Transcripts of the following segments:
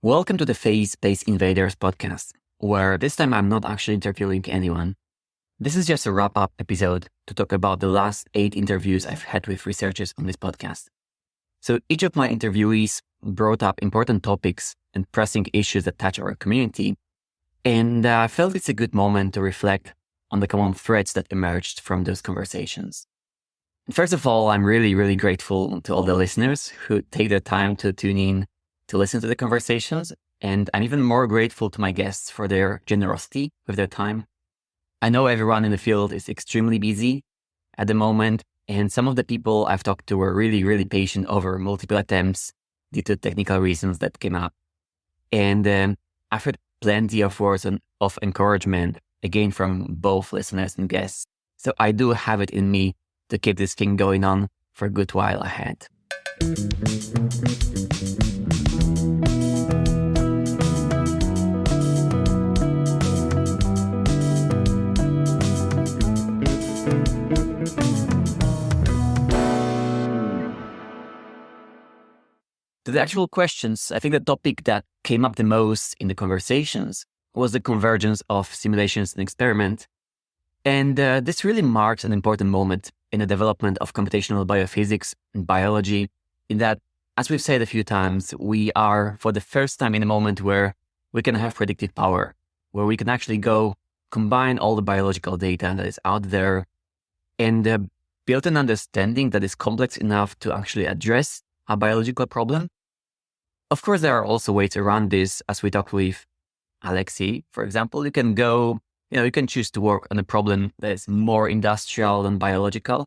Welcome to the Phase Space Invaders podcast, where this time I'm not actually interviewing anyone. This is just a wrap-up episode to talk about the last 8 interviews I've had with researchers on this podcast. So each of my interviewees brought up important topics and pressing issues that touch our community, and I felt it's a good moment to reflect on the common threads that emerged from those conversations. First of all, I'm really grateful to all the listeners who take their time to tune in to listen to the conversations. And I'm even more grateful to my guests for their generosity with their time. I know everyone in the field is extremely busy at the moment. And some of the people I've talked to were really patient over multiple attempts due to technical reasons that came up. And I've heard plenty of words of encouragement, again, from both listeners and guests. So I do have it in me to keep this thing going on for a good while ahead. To the actual questions, I think the topic that came up the most in the conversations was the convergence of simulations and experiment. And this really marks an important moment in the development of computational biophysics and biology, in that, as we've said a few times, we are for the first time in a moment where we can have predictive power, where we can actually go combine all the biological data that is out there and build an understanding that is complex enough to actually address a biological problem. Of course, there are also ways around this. As we talked with Alexei, for example, you can choose to work on a problem that is more industrial than biological,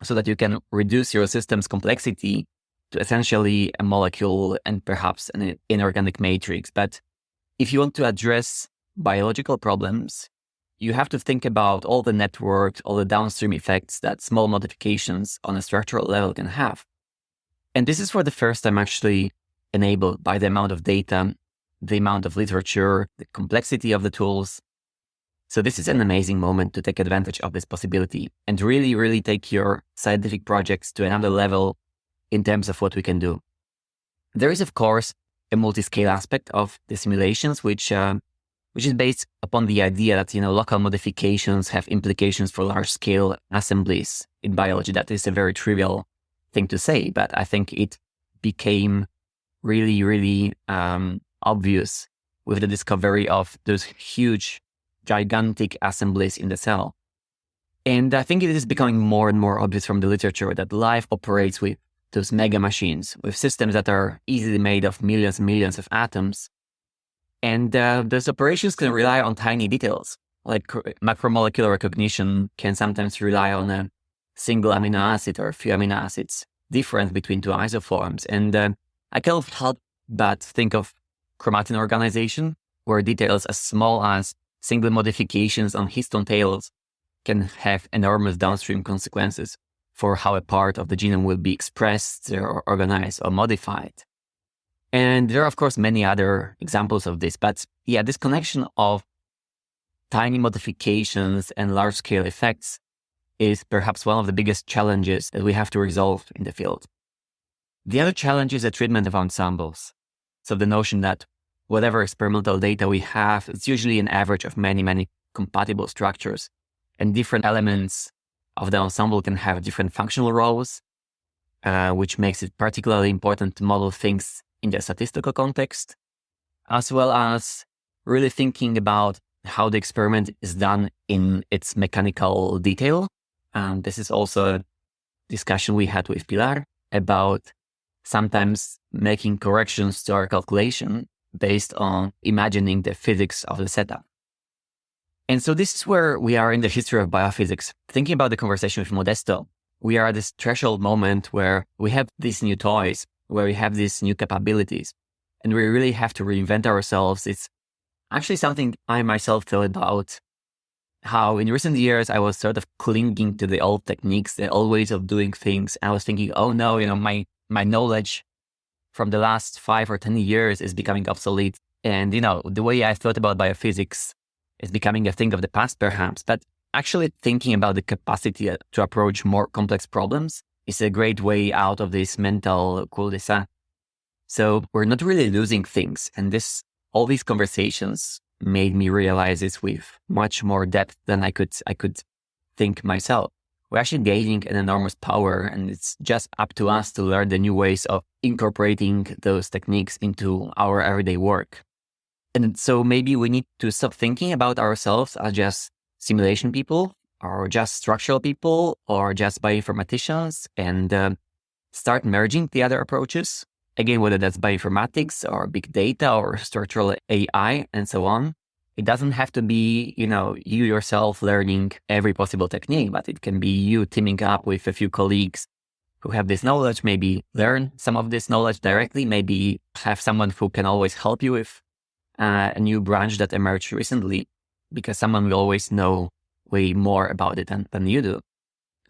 so that you can reduce your system's complexity to essentially a molecule and perhaps an inorganic matrix. But if you want to address biological problems, you have to think about all the networks, all the downstream effects that small modifications on a structural level can have. And this is for the first time actually enabled by the amount of data, the amount of literature, the complexity of the tools. So this is an amazing moment to take advantage of this possibility and really take your scientific projects to another level in terms of what we can do. There is, of course, a multi-scale aspect of the simulations, which is based upon the idea that, local modifications have implications for large-scale assemblies in biology. That is a very trivial thing to say, but I think it became really obvious with the discovery of those huge, gigantic assemblies in the cell. And I think it is becoming more and more obvious from the literature that life operates with those mega machines, with systems that are easily made of millions and millions of atoms. And those operations can rely on tiny details, like macromolecular recognition can sometimes rely on a single amino acid or a few amino acids difference between two isoforms. And I can't help but think of chromatin organization, where details as small as single modifications on histone tails can have enormous downstream consequences for how a part of the genome will be expressed or organized or modified. And there are, of course, many other examples of this. But yeah, this connection of tiny modifications and large-scale effects is perhaps one of the biggest challenges that we have to resolve in the field. The other challenge is the treatment of ensembles. So the notion that whatever experimental data we have, it's usually an average of many compatible structures, and different elements of the ensemble can have different functional roles, which makes it particularly important to model things in the statistical context, as well as really thinking about how the experiment is done in its mechanical detail. This is also a discussion we had with Pilar about sometimes making corrections to our calculation based on imagining the physics of the setup. And so this is where we are in the history of biophysics. Thinking about the conversation with Modesto, we are at this threshold moment where we have these new toys, where we have these new capabilities, and we really have to reinvent ourselves. It's actually something I myself thought about, how in recent years I was sort of clinging to the old techniques, the old ways of doing things. I was thinking, oh no, my knowledge from the last 5 or 10 years is becoming obsolete. And, the way I thought about biophysics is becoming a thing of the past, perhaps. But actually thinking about the capacity to approach more complex problems is a great way out of this mental cul-de-sac. So we're not really losing things. And all these conversations made me realize this with much more depth than I could think myself. We're actually gaining an enormous power, and it's just up to us to learn the new ways of incorporating those techniques into our everyday work. And so maybe we need to stop thinking about ourselves as just simulation people, or just structural people, or just bioinformaticians, and start merging the other approaches. Again, whether that's bioinformatics or big data or structural AI and so on. It doesn't have to be, you yourself learning every possible technique, but it can be you teaming up with a few colleagues who have this knowledge, maybe learn some of this knowledge directly, maybe have someone who can always help you with a new branch that emerged recently, because someone will always know way more about it than you do.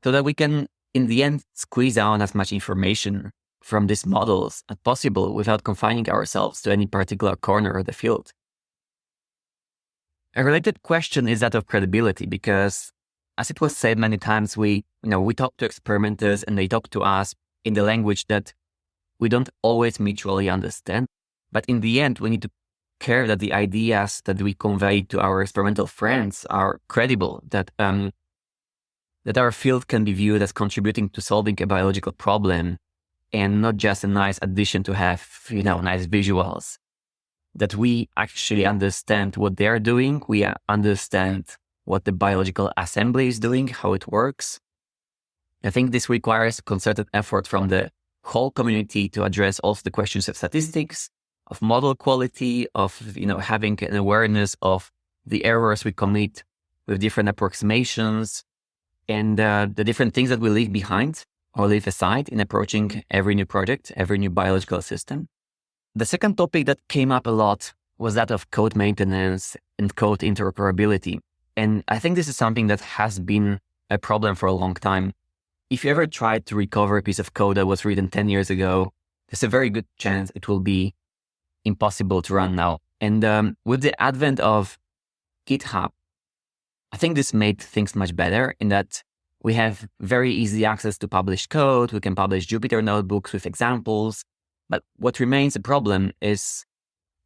So that we can, in the end, squeeze out as much information from these models as possible without confining ourselves to any particular corner of the field. A related question is that of credibility, because as it was said many times, we talk to experimenters and they talk to us in the language that we don't always mutually understand. But in the end, we need to care that the ideas that we convey to our experimental friends are credible, that our field can be viewed as contributing to solving a biological problem and not just a nice addition to have, nice visuals. That we actually understand what they're doing, we understand what the biological assembly is doing, how it works. I think this requires concerted effort from the whole community to address also the questions of statistics, of model quality, of having an awareness of the errors we commit with different approximations, and the different things that we leave behind or leave aside in approaching every new project, every new biological system. The second topic that came up a lot was that of code maintenance and code interoperability. And I think this is something that has been a problem for a long time. If you ever tried to recover a piece of code that was written 10 years ago, there's a very good chance it will be impossible to run now. And with the advent of GitHub, I think this made things much better in that we have very easy access to published code. We can publish Jupyter notebooks with examples. But what remains a problem is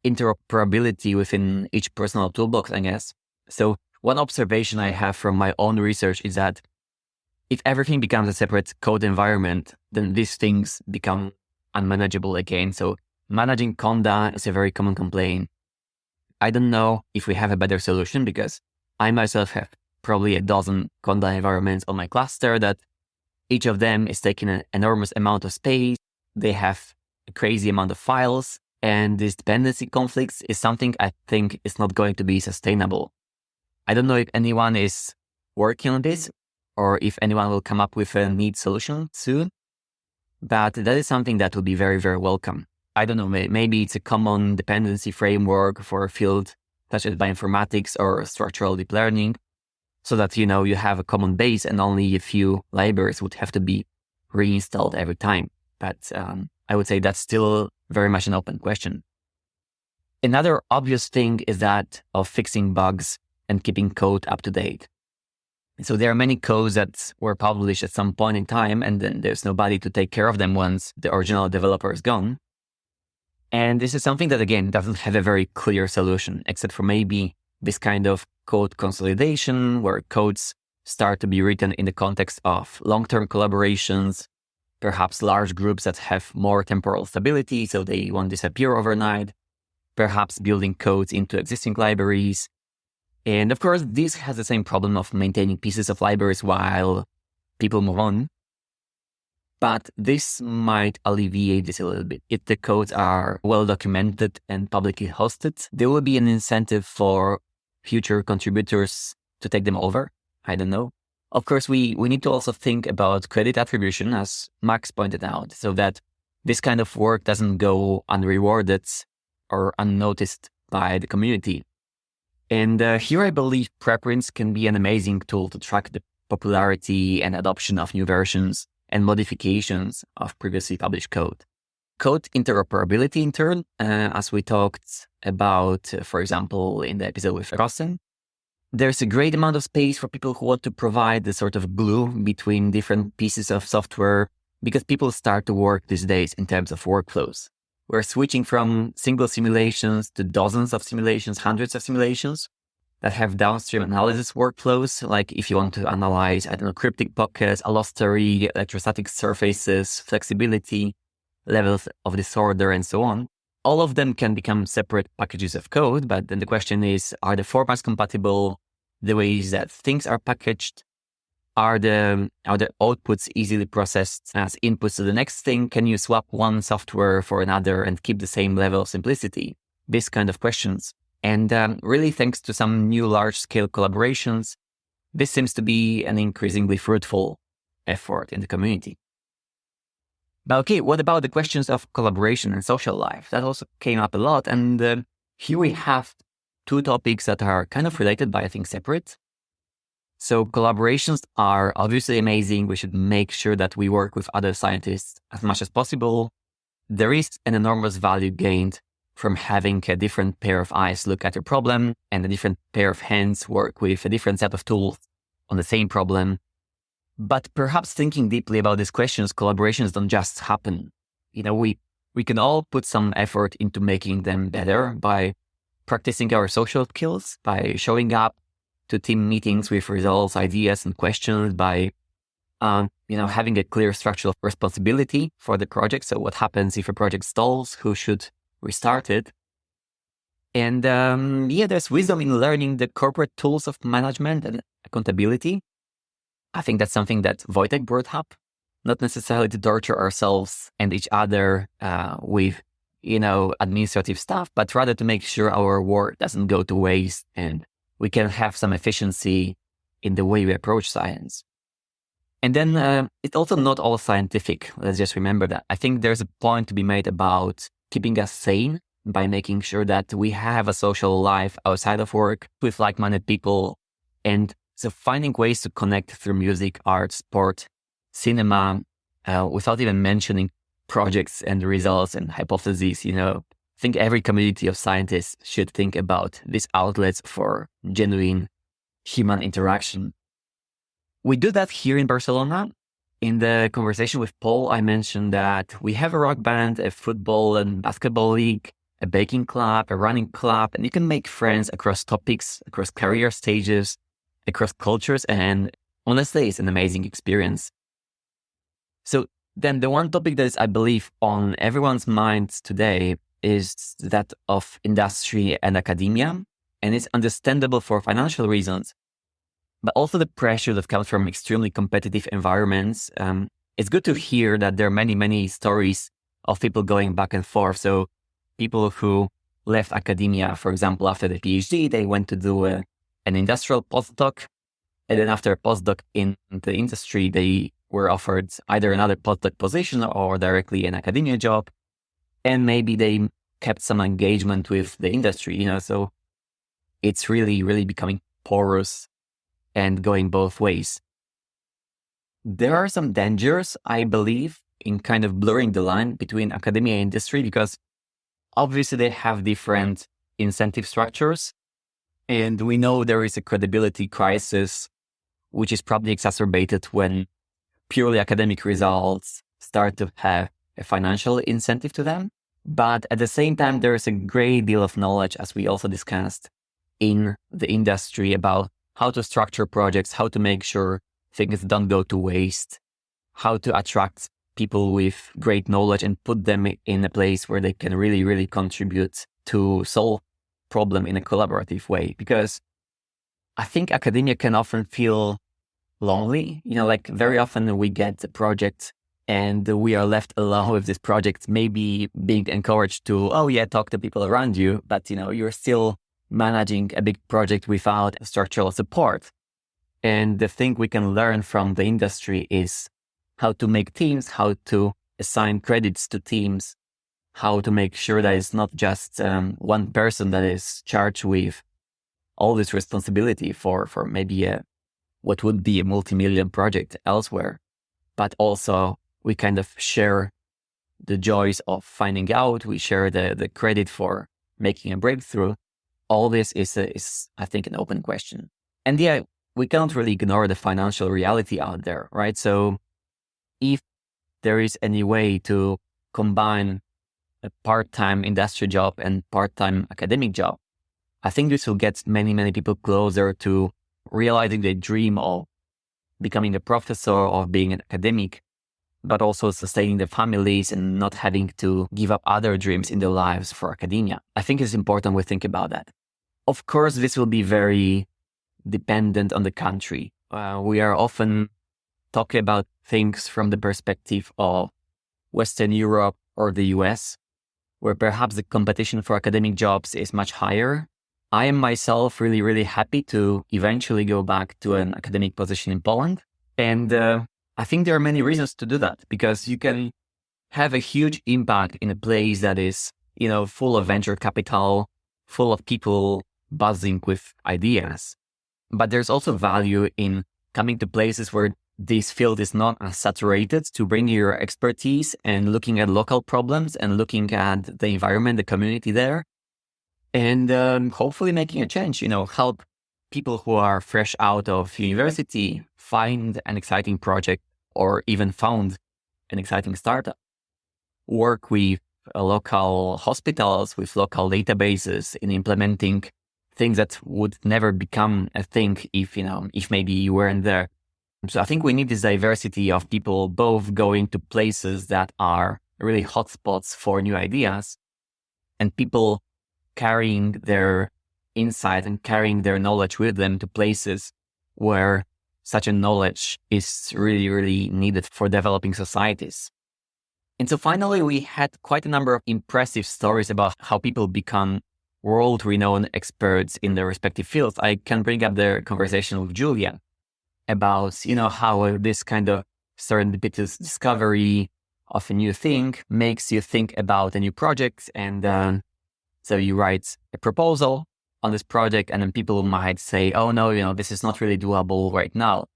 interoperability within each personal toolbox, I guess. So one observation I have from my own research is that if everything becomes a separate code environment, then these things become unmanageable again. So managing Conda is a very common complaint. I don't know if we have a better solution, because I myself have probably a dozen Conda environments on my cluster that each of them is taking an enormous amount of space. They have a crazy amount of files, and this dependency conflicts is something I think is not going to be sustainable. I don't know if anyone is working on this or if anyone will come up with a neat solution soon, but that is something that will be very, very welcome. I don't know, maybe it's a common dependency framework for a field such as bioinformatics or structural deep learning, so that, you have a common base and only a few libraries would have to be reinstalled every time. But I would say that's still very much an open question. Another obvious thing is that of fixing bugs and keeping code up to date. So there are many codes that were published at some point in time, and then there's nobody to take care of them once the original developer is gone. And this is something that, again, doesn't have a very clear solution, except for maybe this kind of code consolidation, where codes start to be written in the context of long-term collaborations, perhaps large groups that have more temporal stability, so they won't disappear overnight, perhaps building codes into existing libraries. And of course, this has the same problem of maintaining pieces of libraries while people move on. But this might alleviate this a little bit. If the codes are well documented and publicly hosted, there will be an incentive for future contributors to take them over. I don't know. Of course, we need to also think about credit attribution, as Max pointed out, so that this kind of work doesn't go unrewarded or unnoticed by the community. And here I believe preprints can be an amazing tool to track the popularity and adoption of new versions and modifications of previously published code. Code interoperability, in turn, as we talked about, for example, in the episode with Rossen, there's a great amount of space for people who want to provide the sort of glue between different pieces of software, because people start to work these days in terms of workflows, we're switching from single simulations to dozens of simulations, hundreds of simulations that have downstream analysis workflows. Like if you want to analyze, I don't know, cryptic pockets, allostery, electrostatic surfaces, flexibility, levels of disorder, and so on. All of them can become separate packages of code. But then the question is, are the formats compatible? The ways that things are packaged? Are the outputs easily processed as inputs to the next thing? Can you swap one software for another and keep the same level of simplicity? This kind of questions. And really, thanks to some new large-scale collaborations, this seems to be an increasingly fruitful effort in the community. But okay, what about the questions of collaboration and social life? That also came up a lot. And here we have two topics that are kind of related, but I think separate. So collaborations are obviously amazing. We should make sure that we work with other scientists as much as possible. There is an enormous value gained from having a different pair of eyes look at a problem and a different pair of hands work with a different set of tools on the same problem. But perhaps thinking deeply about these questions, collaborations don't just happen. We can all put some effort into making them better by practicing our social skills, by showing up to team meetings with results, ideas, and questions, by having a clear structural responsibility for the project. So what happens if a project stalls? Who should restart it? And there's wisdom in learning the corporate tools of management and accountability. I think that's something that Wojtek brought up, not necessarily to torture ourselves and each other with administrative stuff, but rather to make sure our work doesn't go to waste and we can have some efficiency in the way we approach science. And then it's also not all scientific. Let's just remember that. I think there's a point to be made about keeping us sane by making sure that we have a social life outside of work with like-minded people. And so finding ways to connect through music, art, sport, cinema, without even mentioning projects and results and hypotheses, I think every community of scientists should think about these outlets for genuine human interaction. We do that here in Barcelona. In the conversation with Paul, I mentioned that we have a rock band, a football and basketball league, a baking club, a running club, and you can make friends across topics, across career stages, across cultures, and honestly, it's an amazing experience. So then the one topic that is, I believe, on everyone's minds today is that of industry and academia. And it's understandable for financial reasons, but also the pressure that comes from extremely competitive environments. It's good to hear that there are many, many stories of people going back and forth. So people who left academia, for example, after the PhD, they went to do an industrial postdoc. And then after a postdoc in the industry, they were offered either another postdoc position or directly an academia job. And maybe they kept some engagement with the industry, so it's really, really becoming porous and going both ways. There are some dangers, I believe, in kind of blurring the line between academia and industry, because obviously they have different incentive structures. And we know there is a credibility crisis, which is probably exacerbated when purely academic results start to have a financial incentive to them. But at the same time, there is a great deal of knowledge, as we also discussed, in the industry about how to structure projects, how to make sure things don't go to waste, how to attract people with great knowledge and put them in a place where they can really, really contribute to solve problem in a collaborative way. Because I think academia can often feel lonely. Like very often we get a project and we are left alone with this project, maybe being encouraged to, talk to people around you, but you're still managing a big project without structural support. And the thing we can learn from the industry is how to make teams, how to assign credits to teams, how to make sure that it's not just one person that is charged with all this responsibility for maybe what would be a multi-million project elsewhere, but also we kind of share the joys of finding out. We share the credit for making a breakthrough. All this is I think, an open question. And we can't really ignore the financial reality out there, right? So if there is any way to combine a part-time industry job and part-time academic job. I think this will get many, many people closer to realizing their dream of becoming a professor, of being an academic, but also sustaining their families and not having to give up other dreams in their lives for academia. I think it's important we think about that. Of course, this will be very dependent on the country. We are often talking about things from the perspective of Western Europe or the US, where perhaps the competition for academic jobs is much higher. I am myself really, really happy to eventually go back to an academic position in Poland. And I think there are many reasons to do that, because you can have a huge impact in a place that is, full of venture capital, full of people buzzing with ideas. But there's also value in coming to places where this field is not as saturated, to bring your expertise and looking at local problems and looking at the environment, the community there, and hopefully making a change, help people who are fresh out of university find an exciting project or even found an exciting startup. Work with local hospitals, with local databases in implementing things that would never become a thing if maybe you weren't there. So I think we need this diversity of people both going to places that are really hotspots for new ideas, and people carrying their insight and carrying their knowledge with them to places where such a knowledge is really, really needed for developing societies. And so finally, we had quite a number of impressive stories about how people become world-renowned experts in their respective fields. I can bring up the conversation with Julia about, how this kind of serendipitous discovery of a new thing makes you think about a new project. And so you write a proposal on this project, and then people might say, oh no, this is not really doable right now.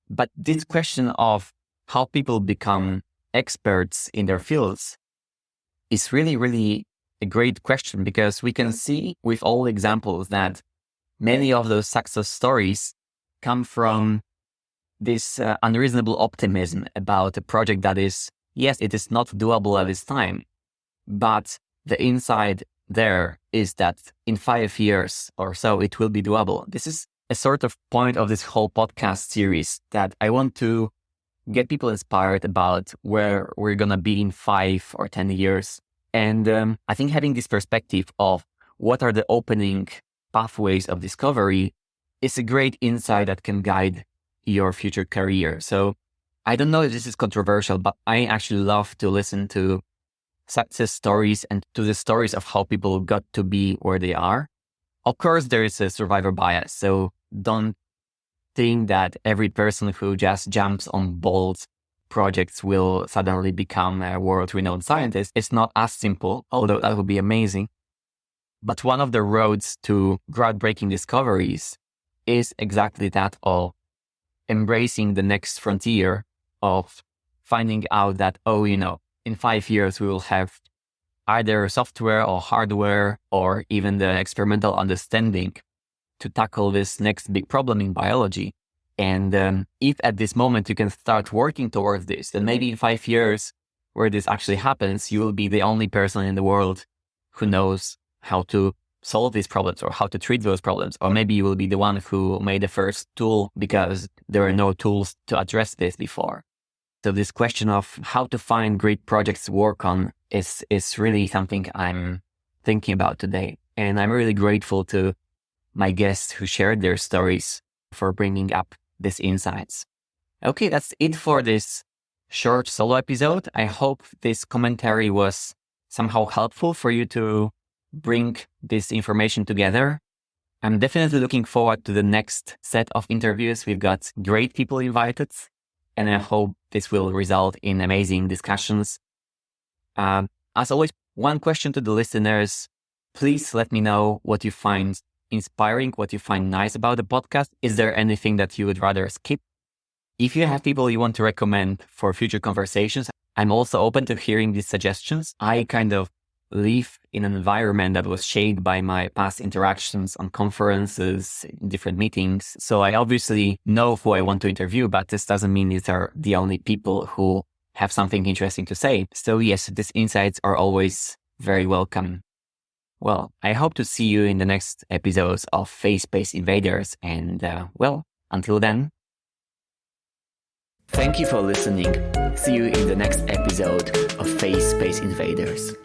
But this question of how people become experts in their fields is really, really a great question, because we can see with all the examples that many of those success stories come from this unreasonable optimism about a project that is, yes, it is not doable at this time, but the insight there is that in 5 years or so, it will be doable. This is a sort of point of this whole podcast series, that I want to get people inspired about where we're going to be in 5 or 10 years. And I think having this perspective of what are the opening pathways of discovery is a great insight that can guide your future career. So I don't know if this is controversial, but I actually love to listen to success stories and to the stories of how people got to be where they are. Of course, there is a survivor bias. So don't think that every person who just jumps on bold projects will suddenly become a world-renowned scientist. It's not as simple, although that would be amazing. But one of the roads to groundbreaking discoveries is exactly that of embracing the next frontier, of finding out that, in 5 years, we will have either software or hardware or even the experimental understanding to tackle this next big problem in biology. And if at this moment you can start working towards this, then maybe in 5 years, where this actually happens, you will be the only person in the world who knows how to solve these problems or how to treat those problems. Or maybe you will be the one who made the first tool because there were no tools to address this before. So this question of how to find great projects to work on is really something I'm thinking about today. And I'm really grateful to my guests who shared their stories for bringing up these insights. Okay, that's it for this short solo episode. I hope this commentary was somehow helpful for you to bring this information together. I'm definitely looking forward to the next set of interviews. We've got great people invited, and I hope this will result in amazing discussions. As always, one question to the listeners: please let me know what you find inspiring, what you find nice about the podcast. Is there anything that you would rather skip? If you have people you want to recommend for future conversations, I'm also open to hearing these suggestions. I kind of live in an environment that was shaped by my past interactions on conferences, different meetings. So I obviously know who I want to interview, but this doesn't mean these are the only people who have something interesting to say. So yes, these insights are always very welcome. Well, I hope to see you in the next episodes of Face Space Invaders. And until then, thank you for listening. See you in the next episode of Face Space Invaders.